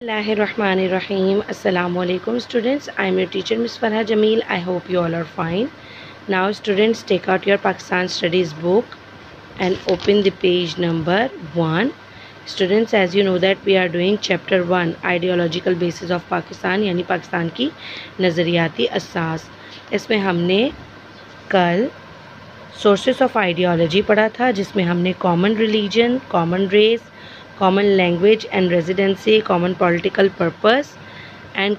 Bismillahirrahmanirrahim. Assalamu alaikum students. I am your teacher Miss Farha Jamil. I hope you all are fine. Now students, take out your Pakistan Studies book and open the page number 1. Students, as you know that we are doing chapter 1 ideological basis of Pakistan यानी पाकिस्तान की नज़रियाती असास। इसमें हमने कल sources of ideology पढ़ा था, जिसमें हमने common religion, common race, common language and residency, common political purpose and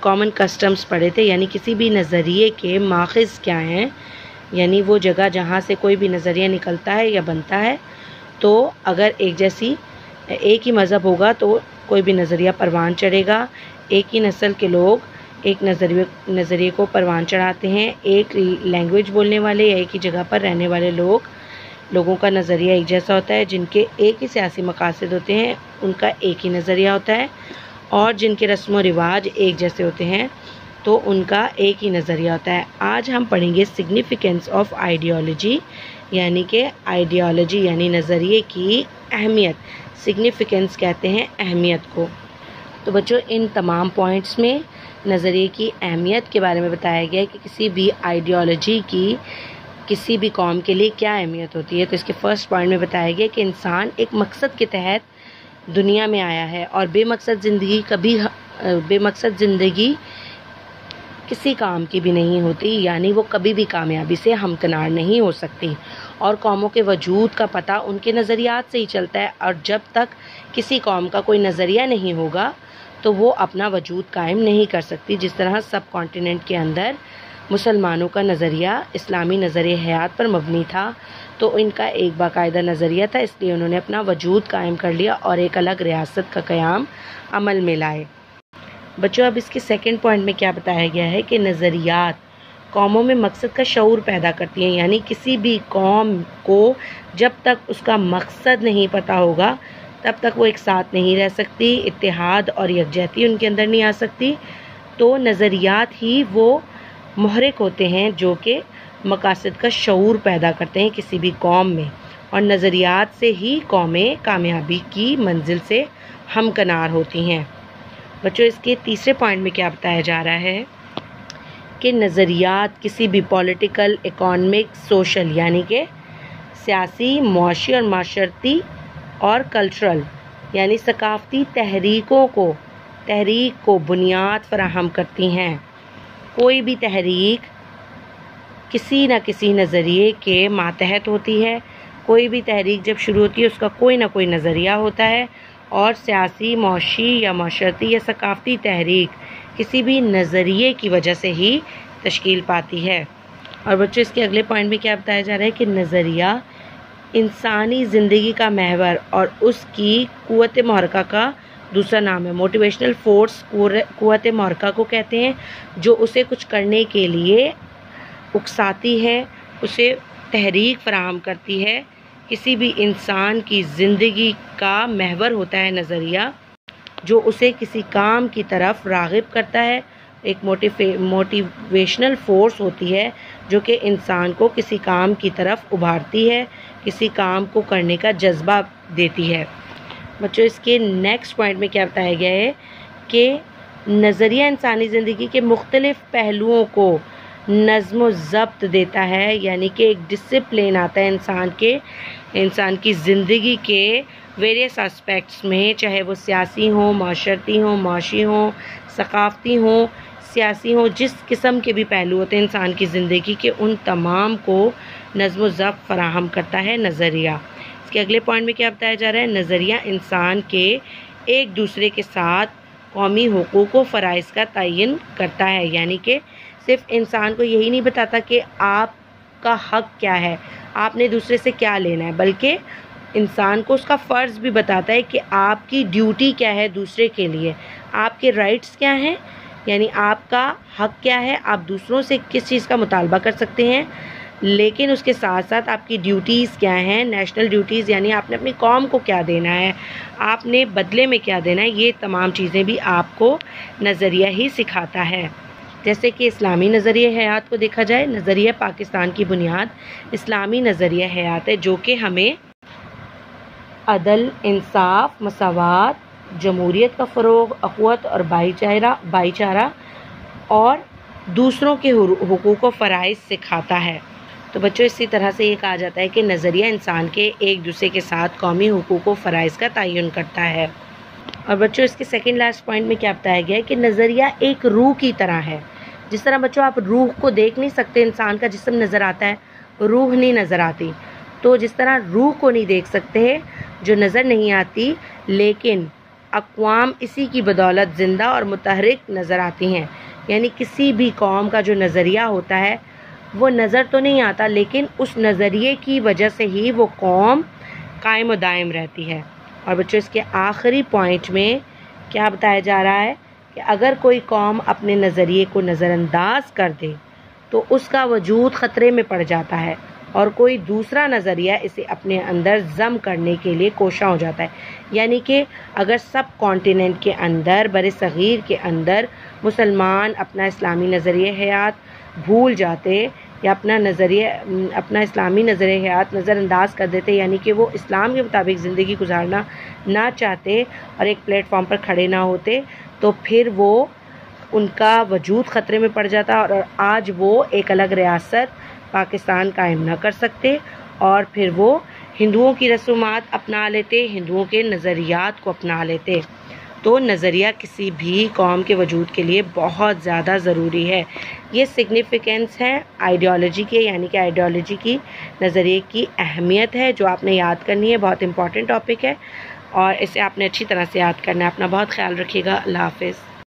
common customs पढ़े थे। यानी किसी भी नज़रिए के माखिज़ क्या हैं, यानी वो जगह जहाँ से कोई भी नज़रिया निकलता है या बनता है। तो अगर एक ही मज़हब होगा तो कोई भी नज़रिया परवान चढ़ेगा। एक ही नस्ल के लोग एक नज़रिए को परवान चढ़ाते हैं। एक लैंग्वेज बोलने वाले या एक ही जगह पर रहने वाले लोगों का नज़रिया एक जैसा होता है। जिनके एक ही सियासी मकासद होते हैं उनका एक ही नज़रिया होता है, और जिनके रस्म व रिवाज एक जैसे होते हैं तो उनका एक ही नज़रिया होता है। आज हम पढ़ेंगे सिग्निफिकेंस ऑफ आइडियोलॉजी, यानी कि आइडियोलॉजी यानी नज़रिए की अहमियत। सिग्निफिकेंस कहते हैं अहमियत को। तो बच्चों, इन तमाम पॉइंट्स में नज़रिए की अहमियत के बारे में बताया गया है कि किसी भी आइडियोलॉजी की किसी भी कौम के लिए क्या अहमियत होती है। तो इसके फर्स्ट पॉइंट में बताया गया कि इंसान एक मकसद के तहत दुनिया में आया है, और बेमकसद ज़िंदगी किसी काम की भी नहीं होती, यानी वो कभी भी कामयाबी से हमकिनार नहीं हो सकती। और कौमों के वजूद का पता उनके नज़रियात से ही चलता है, और जब तक किसी कौम का कोई नज़रिया नहीं होगा तो वो अपना वजूद कायम नहीं कर सकती। जिस तरह सब कॉन्टिनेंट के अंदर मुसलमानों का नज़रिया इस्लामी नज़रिए हयात पर मबनी था, तो इनका एक बाकायदा नज़रिया था, इसलिए उन्होंने अपना वजूद कायम कर लिया और एक अलग रियासत का क़याम अमल में लाए। बच्चों, अब इसके सेकंड पॉइंट में क्या बताया गया है कि नज़रियात कौमों में मकसद का शऊर पैदा करती हैं। यानी किसी भी कौम को जब तक उसका मकसद नहीं पता होगा तब तक वो एक साथ नहीं रह सकती, इत्तेहाद और यकजहती उनके अंदर नहीं आ सकती। तो नज़रियात ही वो मुहरिक होते हैं जो कि मकासद का शऊर पैदा करते हैं किसी भी कौम में, और नज़रियात से ही कौमें कामयाबी की मंजिल से हमकिनार होती हैं। बच्चों, इसके तीसरे पॉइंट में क्या बताया जा रहा है कि नज़रियात किसी भी पॉलिटिकल, इकोनॉमिक, सोशल यानी कि सियासी, मुआशी और माशरती और कल्चरल यानी सकाफ़ती तहरीक को बुनियाद फराहम करती हैं। कोई भी तहरीक किसी न किसी नज़रिए के मातहत होती है। कोई भी तहरीक जब शुरू होती है उसका कोई ना कोई नज़रिया होता है, और सियासी, मुआशी या माशरती या सकाफ़ती तहरीक किसी भी नज़रिए की वजह से ही तश्कील पाती है। और बच्चों, इसके अगले पॉइंट में क्या बताया जा रहा है कि नज़रिया इंसानी ज़िंदगी का महवर और उसकी क़ुव्वत मुहर्रिका का दूसरा नाम है। मोटिवेशनल फोर्स क़ुव्वत मुहर्रिका को कहते हैं, जो उसे कुछ करने के लिए उकसाती है, उसे तहरीक फराहम करती है। किसी भी इंसान की ज़िंदगी का महवर होता है नज़रिया, जो उसे किसी काम की तरफ राग़िब करता है। एक मोटिवेशनल फोर्स होती है जो कि इंसान को किसी काम की तरफ उभारती है, किसी काम को करने का जज्बा देती है। बच्चों, इसके नेक्स्ट पॉइंट में क्या बताया गया है कि नज़रिया इंसानी ज़िंदगी के मुख्तलिफ़ पहलुओं को नज़्म व ज़ब्त देता है, यानी कि एक डिसिप्लिन आता है इंसान की ज़िंदगी के वेरियस एस्पेक्ट्स में, चाहे वो सियासी हो, माशरती हो, माशी हो, सकाफ़ती हो, सियासी हो, जिस किस्म के भी पहलू होते हैं इंसान की ज़िंदगी के, उन तमाम को नज़्म व ज़ब्त फराहम करता है नज़रिया। इसके अगले पॉइंट में क्या बताया जा रहा है, नज़रिया इंसान के एक दूसरे के साथ कौमी हुकूक व फ़राइज़ का तयन करता है। यानी कि सिर्फ इंसान को यही नहीं बताता कि आपका हक़ क्या है, आपने दूसरे से क्या लेना है, बल्कि इंसान को उसका फ़र्ज़ भी बताता है कि आपकी ड्यूटी क्या है दूसरे के लिए, आपके राइट्स क्या हैं, यानी आपका हक़ क्या है, आप दूसरों से किस चीज़ का मुतालबा कर सकते हैं, लेकिन उसके साथ साथ आपकी ड्यूटीज़ क्या हैं, नेशनल ड्यूटीज़, यानी आपने अपनी कौम को क्या देना है, आपने बदले में क्या देना है। ये तमाम चीज़ें भी आपको नज़रिया ही सिखाता है। जैसे कि इस्लामी नज़रिया हयात को देखा जाए, नज़रिया पाकिस्तान की बुनियाद इस्लामी नज़रिया हयात है, जो कि हमें अदल, इंसाफ, मसावात, जमहूरियत का फ़रोग़, अख़ुवत और भाईचारा और दूसरों के हुकूक़ व फ़राइज़ सिखाता है। तो बच्चों इसी तरह से ये कहा जाता है कि नज़रिया इंसान के एक दूसरे के साथ कौमी हुकूक़ व फ़राइज़ का तयन करता है। और बच्चों इसके सेकंड लास्ट पॉइंट में क्या बताया गया है कि नज़रिया एक रूह की तरह है। जिस तरह बच्चों आप रूह को देख नहीं सकते, इंसान का जिस्म नज़र आता है, रूह नहीं नज़र आती, तो जिस तरह रूह को नहीं देख सकते जो नज़र नहीं आती, लेकिन अक़वाम इसी की बदौलत ज़िंदा और मुतहर्रिक नज़र आती हैं। यानी किसी भी कौम का जो नज़रिया होता है वो नज़र तो नहीं आता, लेकिन उस नज़रिए की वजह से ही वो कौम कायम व दायम रहती है। और बच्चों इसके आखिरी पॉइंट में क्या बताया जा रहा है कि अगर कोई कौम अपने नज़रिए को नज़रअंदाज कर दे तो उसका वजूद ख़तरे में पड़ जाता है और कोई दूसरा नज़रिया इसे अपने अंदर ज़म करने के लिए कोशा हो जाता है। यानी कि अगर सब कॉन्टिनेंट के अंदर, बरे-सग़ीर के अंदर मुसलमान अपना इस्लामी नज़रिया हयात भूल जाते या अपना इस्लामी नज़रिया हयात नज़रअंदाज कर देते, यानी कि वो इस्लाम के मुताबिक ज़िंदगी गुजारना ना चाहते और एक प्लेटफॉर्म पर खड़े ना होते, तो फिर वो उनका वजूद ख़तरे में पड़ जाता और आज वो एक अलग रियासत पाकिस्तान कायम ना कर सकते और फिर वो हिंदुओं की रसूमात अपना लेते, हिंदुओं के नज़रियात को अपना लेते। तो नज़रिया किसी भी कौम के वजूद के लिए बहुत ज़्यादा ज़रूरी है। ये सिग्निफिकेंस है आइडियोलॉजी के, यानी कि आइडियोलॉजी की नज़रिए की अहमियत है जो आपने याद करनी है। बहुत इंपॉर्टेंट टॉपिक है और इसे आपने अच्छी तरह से याद करना है। अपना बहुत ख्याल रखिएगा। अल्लाह हाफ़िज़।